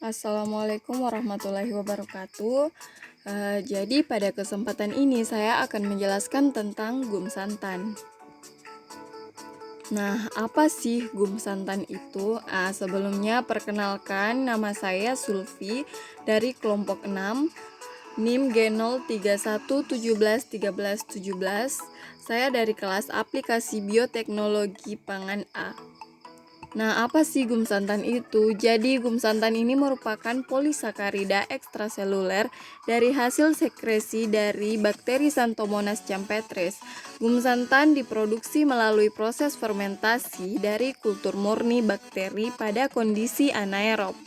Assalamualaikum warahmatullahi wabarakatuh. Jadi pada kesempatan ini saya akan menjelaskan tentang gum santan. Nah, apa sih gum santan itu? Sebelumnya perkenalkan, nama saya Sulfi dari kelompok 6, NIM G031171317. Saya dari kelas aplikasi bioteknologi pangan A. Nah, apa sih gum santan itu? Jadi, gum santan ini merupakan polisakarida ekstraseluler dari hasil sekresi dari bakteri Xanthomonas champetris. Gum santan diproduksi melalui proses fermentasi dari kultur murni bakteri pada kondisi anaerob.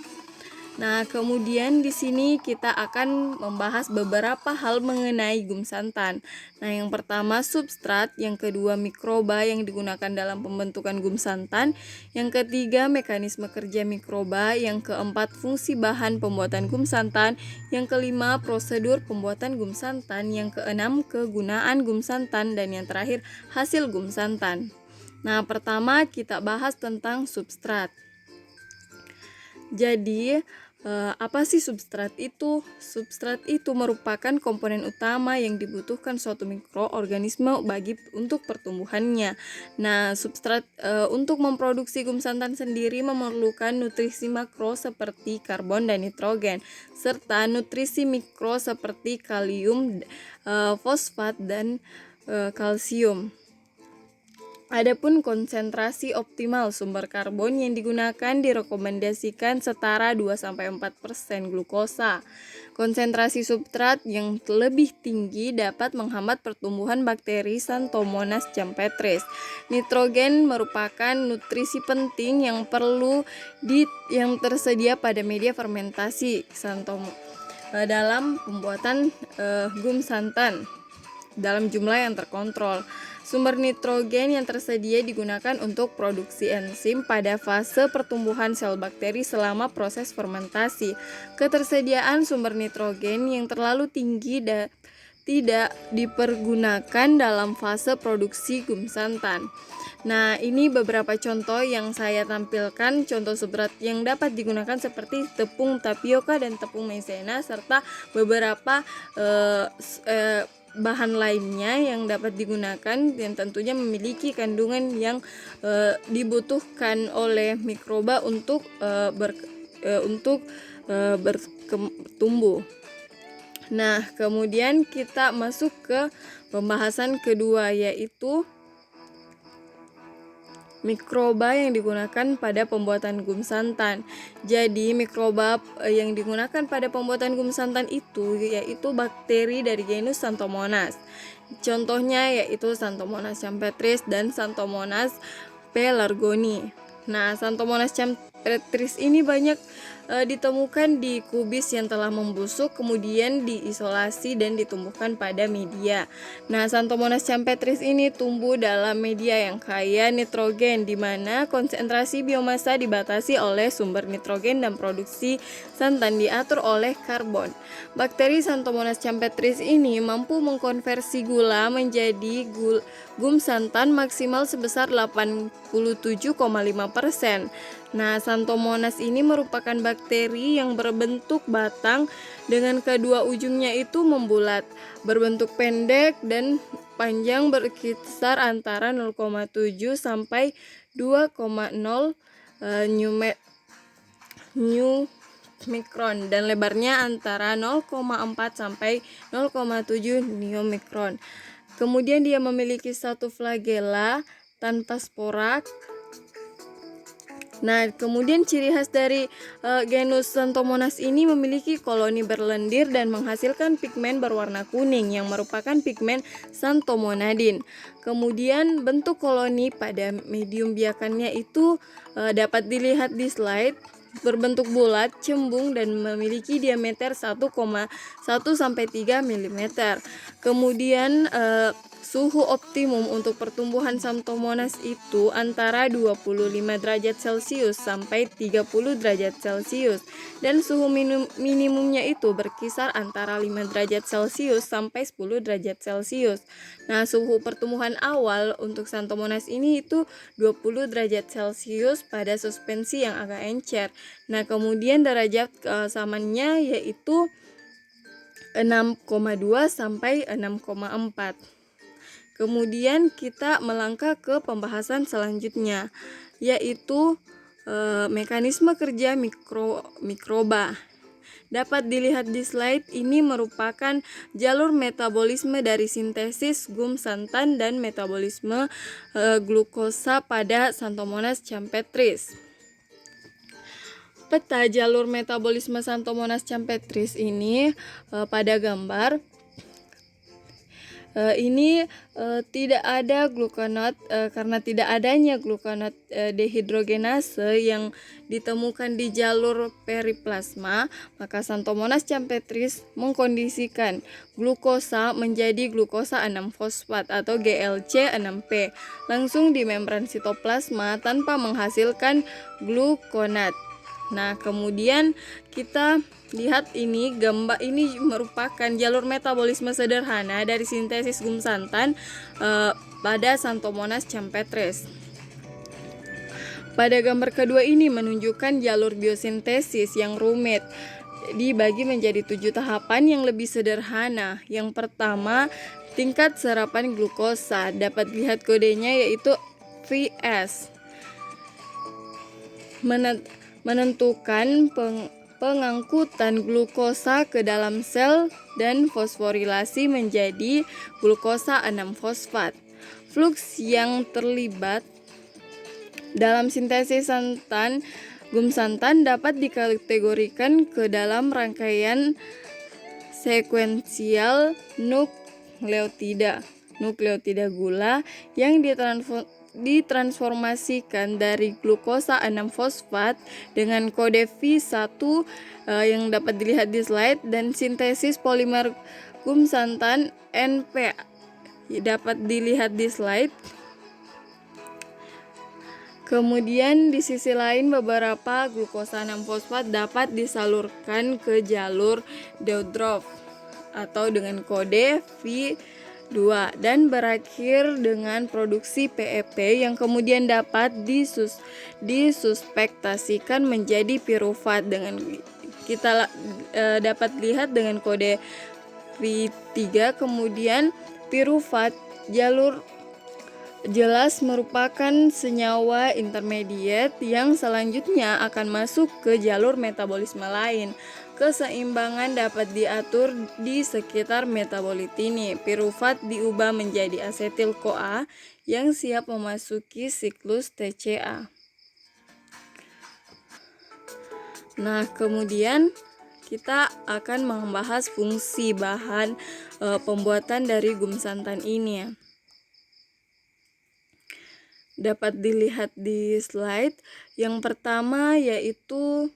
Nah, kemudian di sini kita akan membahas beberapa hal mengenai gum santan. Nah, yang pertama substrat, yang kedua mikroba yang digunakan dalam pembentukan gum santan, yang ketiga mekanisme kerja mikroba, yang keempat fungsi bahan pembuatan gum santan, yang kelima prosedur pembuatan gum santan, yang keenam kegunaan gum santan, dan yang terakhir hasil gum santan. Nah, pertama kita bahas tentang substrat. Jadi, apa sih substrat itu? Substrat itu merupakan komponen utama yang dibutuhkan suatu mikroorganisme untuk pertumbuhannya. Nah, substrat untuk memproduksi gum santan sendiri memerlukan nutrisi makro seperti karbon dan nitrogen, serta nutrisi mikro seperti kalium, fosfat, dan kalsium. Adapun konsentrasi optimal sumber karbon yang digunakan direkomendasikan setara 2-4% glukosa. Konsentrasi substrat yang lebih tinggi dapat menghambat pertumbuhan bakteri Xanthomonas champetris. Nitrogen merupakan nutrisi penting yang yang tersedia pada media fermentasi dalam pembuatan gum santan dalam jumlah yang terkontrol. Sumber nitrogen yang tersedia digunakan untuk produksi enzim pada fase pertumbuhan sel bakteri selama proses fermentasi. Ketersediaan sumber nitrogen yang terlalu tinggi tidak dipergunakan dalam fase produksi gum santan. Nah, ini beberapa contoh yang saya tampilkan, contoh substrat yang dapat digunakan seperti tepung tapioka dan tepung maizena, serta beberapa bahan lainnya yang dapat digunakan dan tentunya memiliki kandungan yang dibutuhkan oleh mikroba untuk bertumbuh. Nah, kemudian kita masuk ke pembahasan kedua, yaitu mikroba yang digunakan pada pembuatan gum santan. Jadi, mikroba yang digunakan pada pembuatan gum santan itu yaitu bakteri dari genus Xanthomonas. Contohnya yaitu Xanthomonas champetris dan Xanthomonas pelargoni. Nah, Xanthomonas champetris ini banyak ditemukan di kubis yang telah membusuk, kemudian diisolasi dan ditumbuhkan pada media. Nah, Xanthomonas champetris ini tumbuh dalam media yang kaya nitrogen, di mana konsentrasi biomasa dibatasi oleh sumber nitrogen dan produksi santan diatur oleh karbon. Bakteri Xanthomonas champetris ini mampu mengkonversi gula menjadi gum santan maksimal sebesar 87,5%. Nah, Xanthomonas ini merupakan bakteri yang berbentuk batang dengan kedua ujungnya itu membulat, berbentuk pendek dan panjang berkisar antara 0,7 sampai 2,0 mikron dan lebarnya antara 0,4 sampai 0,7 mikron. Kemudian dia memiliki satu flagela tanpa sporak. Nah, kemudian ciri khas dari genus Xanthomonas ini memiliki koloni berlendir dan menghasilkan pigmen berwarna kuning yang merupakan pigmen xanthomonadin. Kemudian bentuk koloni pada medium biakannya itu dapat dilihat di slide, berbentuk bulat, cembung, dan memiliki diameter 1,1 sampai 3 mm. Kemudian Suhu optimum untuk pertumbuhan Xanthomonas itu antara 25 derajat Celcius sampai 30 derajat Celcius, dan suhu minimumnya itu berkisar antara 5 derajat Celcius sampai 10 derajat Celcius. Nah, suhu pertumbuhan awal untuk Xanthomonas ini itu 20 derajat Celcius pada suspensi yang agak encer. Nah, kemudian derajat keasamannya yaitu 6,2 sampai 6,4. Kemudian kita melangkah ke pembahasan selanjutnya, yaitu mekanisme kerja mikroba. Dapat dilihat di slide, ini merupakan jalur metabolisme dari sintesis gum santan dan metabolisme glukosa pada Xanthomonas champetris. Peta jalur metabolisme Xanthomonas champetris ini pada gambar ini tidak ada glukonat karena tidak adanya glukonat dehidrogenase yang ditemukan di jalur periplasma, maka Xanthomonas champetris mengkondisikan glukosa menjadi glukosa 6-fosfat atau GLC6P langsung di membran sitoplasma tanpa menghasilkan glukonat. Nah, kemudian kita lihat ini gambar ini merupakan jalur metabolisme sederhana dari sintesis gum santan pada Xanthomonas champetris. Pada gambar kedua ini menunjukkan jalur biosintesis yang rumit, dibagi menjadi 7 tahapan yang lebih sederhana. Yang pertama, tingkat serapan glukosa, dapat lihat kodenya yaitu Vs. Menentukan pengangkutan glukosa ke dalam sel dan fosforilasi menjadi glukosa 6-fosfat. Fluks yang terlibat dalam sintesis gum santan dapat dikategorikan ke dalam rangkaian sekuensial nukleotida gula yang ditransformasikan dari glukosa 6-fosfat dengan kode V1 yang dapat dilihat di slide, dan sintesis polimer gum santan NP dapat dilihat di slide. Kemudian di sisi lain beberapa glukosa 6-fosfat dapat disalurkan ke jalur Dewdorf atau dengan kode V2 dan berakhir dengan produksi PEP yang kemudian dapat disuspektasikan menjadi pirufat dengan kita dapat lihat dengan kode V3. Kemudian pirufat jalur jelas merupakan senyawa intermediate yang selanjutnya akan masuk ke jalur metabolisme lain. Keseimbangan dapat diatur di sekitar metabolit ini. Pirufat diubah menjadi asetil-CoA yang siap memasuki siklus TCA. Nah, kemudian kita akan membahas fungsi bahan pembuatan dari gum santan ini. Dapat dilihat di slide. Yang pertama yaitu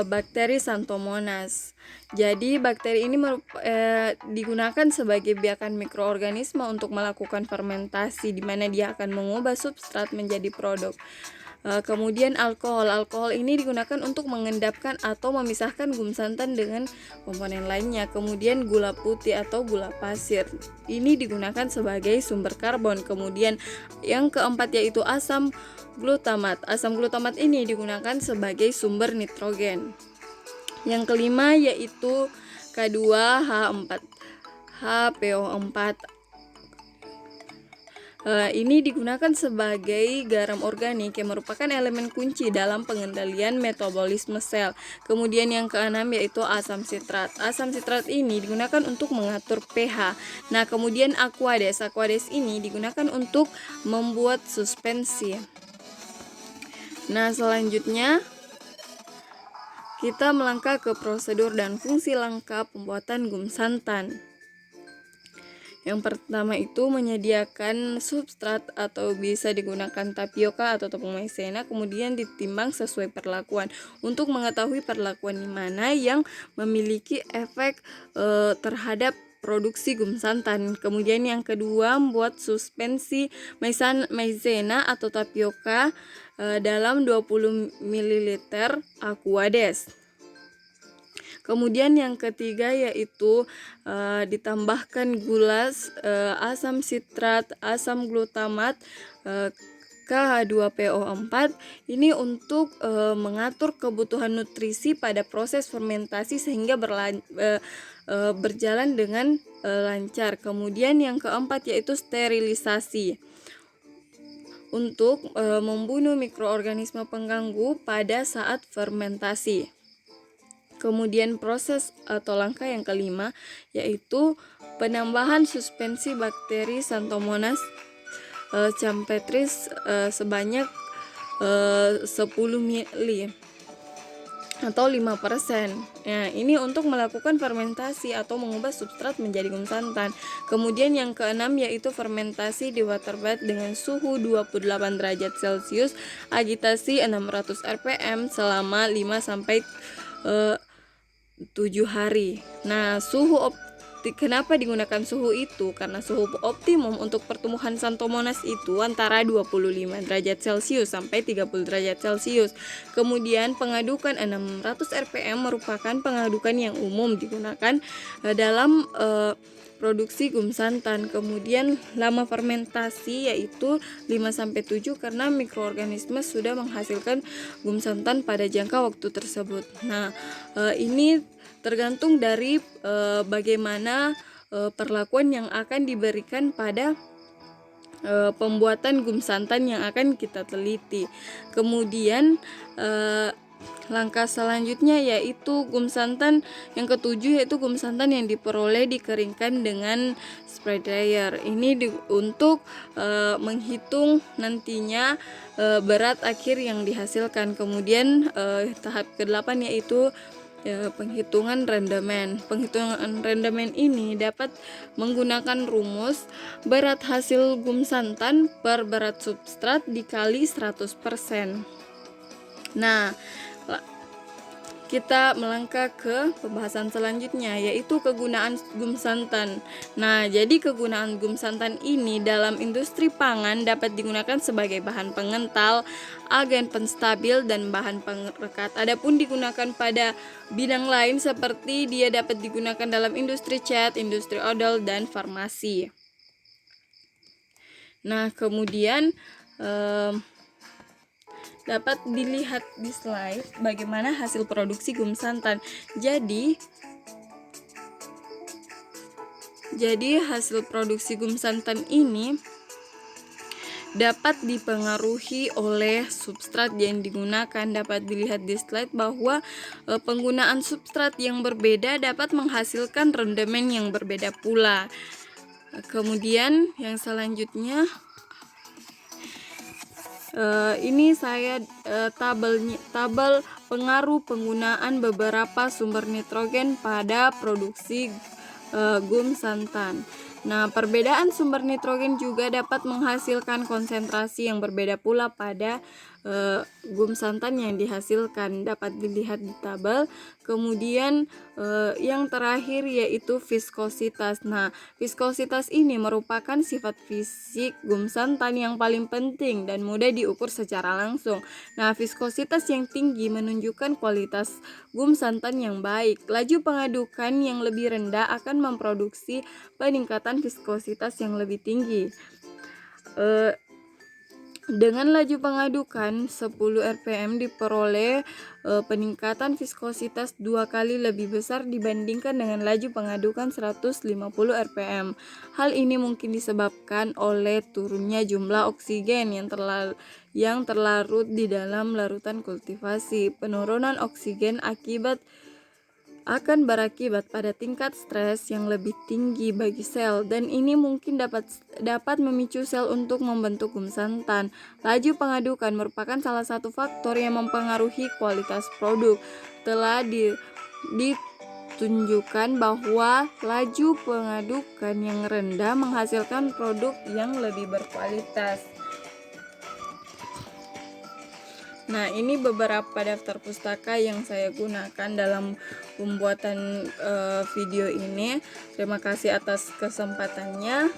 bakteri Xanthomonas. Jadi bakteri ini digunakan sebagai biakan mikroorganisme untuk melakukan fermentasi, di mana dia akan mengubah substrat menjadi produk. Kemudian alkohol ini digunakan untuk mengendapkan atau memisahkan gum santan dengan komponen lainnya. Kemudian gula putih atau gula pasir ini digunakan sebagai sumber karbon. Kemudian yang keempat yaitu asam glutamat. Asam glutamat ini digunakan sebagai sumber nitrogen. Yang kelima yaitu K2H4 HPO4. Ini digunakan sebagai garam organik yang merupakan elemen kunci dalam pengendalian metabolisme sel. Kemudian yang keenam yaitu asam sitrat. Asam sitrat ini digunakan untuk mengatur pH. Nah, kemudian aquades. Aquades ini digunakan untuk membuat suspensi. Nah, selanjutnya kita melangkah ke prosedur dan fungsi lengkap pembuatan gum santan. Yang pertama itu menyediakan substrat atau bisa digunakan tapioka atau tepung maizena, kemudian ditimbang sesuai perlakuan. Untuk mengetahui perlakuan di mana yang memiliki efek terhadap produksi gum santan. Kemudian yang kedua, membuat suspensi maizena atau tapioka dalam 20 ml Aquades. Kemudian yang ketiga yaitu ditambahkan gula, asam sitrat, asam glutamat, KH2PO4 ini untuk mengatur kebutuhan nutrisi pada proses fermentasi sehingga berjalan dengan lancar. Kemudian yang keempat yaitu sterilisasi untuk membunuh mikroorganisme pengganggu pada saat fermentasi. Kemudian proses atau langkah yang kelima yaitu penambahan suspensi bakteri Xanthomonas champetris sebanyak 10 ml atau 5%. Nah, ini untuk melakukan fermentasi atau mengubah substrat menjadi gum santan. Kemudian yang keenam yaitu fermentasi di water bath dengan suhu 28 derajat Celcius, agitasi 600 rpm selama 5 sampai 7 hari. Nah, kenapa digunakan suhu itu? Karena suhu optimum untuk pertumbuhan Xanthomonas itu antara 25 derajat Celcius sampai 30 derajat Celcius. Kemudian pengadukan 600 rpm merupakan pengadukan yang umum digunakan dalam produksi gum santan. Kemudian lama fermentasi yaitu 5-7 karena mikroorganisme sudah menghasilkan gum santan pada jangka waktu tersebut. Nah, ini tergantung dari bagaimana perlakuan yang akan diberikan pada pembuatan gum santan yang akan kita teliti. Kemudian langkah selanjutnya yaitu gum santan yang ketujuh yaitu gum santan yang diperoleh dikeringkan dengan spray dryer. Ini untuk menghitung nantinya berat akhir yang dihasilkan. Kemudian tahap ke-8 yaitu penghitungan rendemen. Penghitungan rendemen ini dapat menggunakan rumus berat hasil gum santan per berat substrat dikali 100%. Nah, kita melangkah ke pembahasan selanjutnya yaitu kegunaan gum santan. Nah, jadi kegunaan gum santan ini dalam industri pangan dapat digunakan sebagai bahan pengental, agen penstabil dan bahan pengerekat. Adapun digunakan pada bidang lain seperti dia dapat digunakan dalam industri cat, industri odol dan farmasi. Nah, kemudian dapat dilihat di slide bagaimana hasil produksi gum santan. Jadi hasil produksi gum santan ini dapat dipengaruhi oleh substrat yang digunakan. Dapat dilihat di slide bahwa penggunaan substrat yang berbeda dapat menghasilkan rendemen yang berbeda pula. Kemudian yang selanjutnya ini saya tabel pengaruh penggunaan beberapa sumber nitrogen pada produksi gum santan. Nah, perbedaan sumber nitrogen juga dapat menghasilkan konsentrasi yang berbeda pula pada gum santan yang dihasilkan. Dapat dilihat di tabel. Kemudian yang terakhir yaitu viskositas. Nah, viskositas ini merupakan sifat fisik gum santan yang paling penting dan mudah diukur secara langsung. Nah, viskositas yang tinggi menunjukkan kualitas gum santan yang baik. Laju pengadukan yang lebih rendah akan memproduksi peningkatan viskositas yang lebih tinggi. Dengan laju pengadukan 10 rpm diperoleh peningkatan viskositas 2 kali lebih besar dibandingkan dengan laju pengadukan 150 rpm. Hal ini mungkin disebabkan oleh turunnya jumlah oksigen yang terlarut di dalam larutan kultivasi. Penurunan oksigen akan berakibat pada tingkat stres yang lebih tinggi bagi sel dan ini mungkin dapat memicu sel untuk membentuk gum santan. Laju pengadukan merupakan salah satu faktor yang mempengaruhi kualitas produk. Telah ditunjukkan bahwa laju pengadukan yang rendah menghasilkan produk yang lebih berkualitas. Nah, ini beberapa daftar pustaka yang saya gunakan dalam pembuatan video ini. Terima kasih atas kesempatannya.